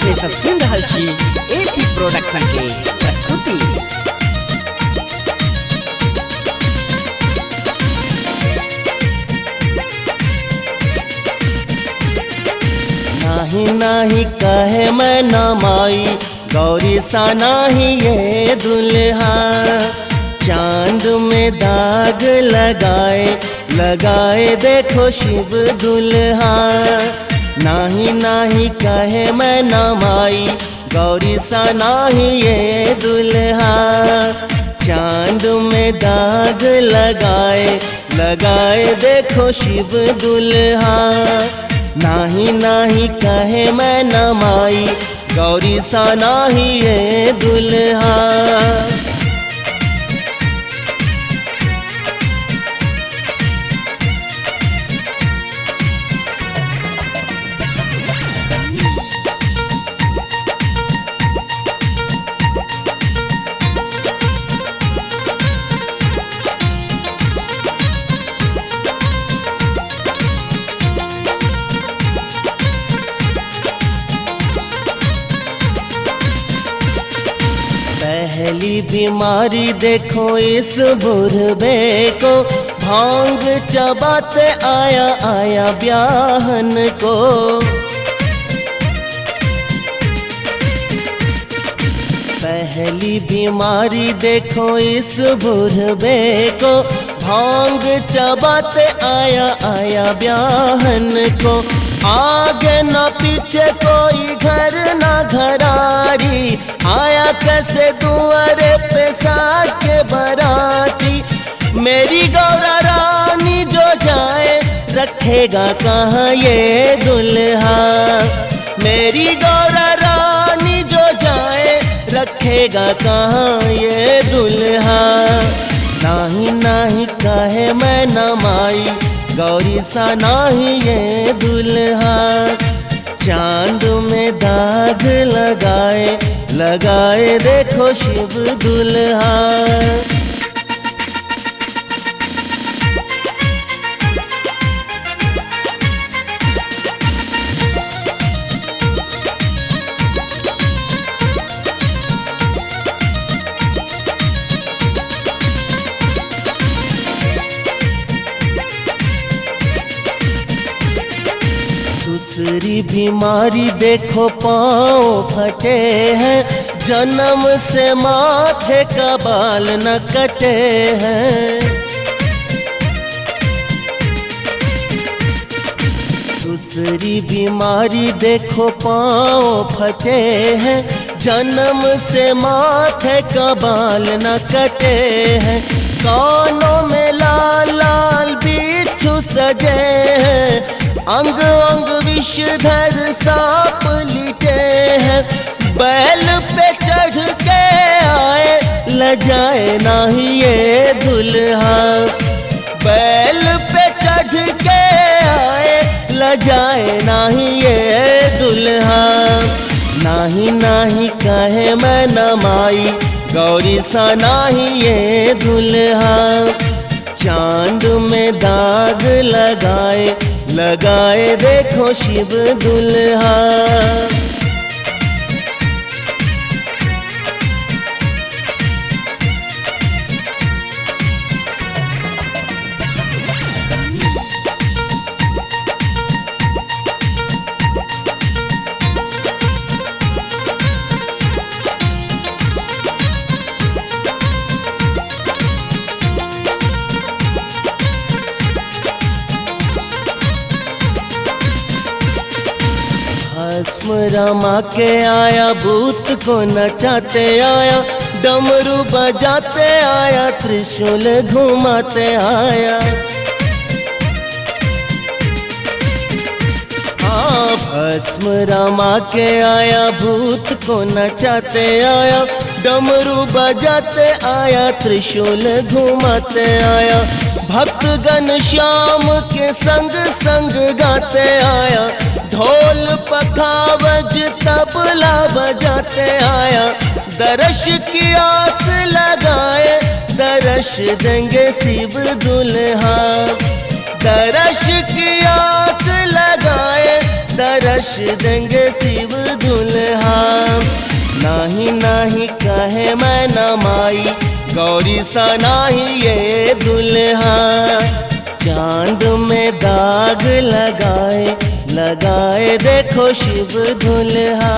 अपने सब सुन रहल छी एपी प्रोडक्शन के प्रस्तुति। नाही नाही कहे मैं न माई, गौरी सा नाही ये दुल्हा। चांद में दाग लगाए लगाए देखो शिव दुल्हा। नाही नाही कहे मैं न माई, गौरी सा नाही ये दुल्हा। चांद में दाग लगाए लगाए देखो शिव दुल्हा। नाही नाही कहे मैं न माई, गौरी सा नाही ये दुल्हा। पहली बीमारी देखो इस बुढ़बे को, भांग चबाते आया आया ब्याहन को। पहली बीमारी देखो इस बुढ़बे को, भांग चबाते आया आया ब्याहन को। आगे न पीछे कोई घर न घरारी, आया कैसे दुआरे पे साज के बराती। मेरी गौरा रानी जो जाए रखेगा कहाँ ये दुल्हा। मेरी गौरा रानी जो जाए रखेगा कहाँ ये दुल्हा। नाही नाही कहे मैं न माई, गौरी सा नाही ये दुल्हा। चांद में दाग लगाए लगाए देखो शिव दुल्हा। दूसरी बीमारी देखो पाँव फटे हैं, जन्म से माथे का बाल न कटे हैं। दूसरी बीमारी देखो पाँव फटे हैं, जन्म से माथे का बाल न कटे हैं। कानों में लाल लाल बिच्छू सजे हैं, अंग अंग विषधर सांप लिटे हैं। बैल पे चढ़ के आए लजाए नाही ये दुल्हा। बैल पे चढ़ के आए लजाए नाही ये दुल्हा। नाही नाही कहे मैं न माई, गौरी सा नाही ये दुल्हा। चांद में दाग लगाए लगाए देखो शिव दुल्हा। भस्म रमा के आया, भूत को नचाते आया। डमरू बजाते आया, त्रिशूल घुमाते आया। हाँ भस्म रमा के आया, भूत को नचाते आया। डमरू बजाते आया, त्रिशूल घुमाते आया। भक्तगण श्याम के संग संग गाते आया। ढोल पखावज तबला बजाते आया। दर्श की आस लगाए दर्श देंगे शिव दुल्हा। दर्श की आस लगाए दर्श जश देंगे शिव दुल्हा। नाही नाही कहे मैं न माई, गौरी सा नाही ये दुल्हा। चांद में दाग लगाए लगाए देखो शिव दुल्हा।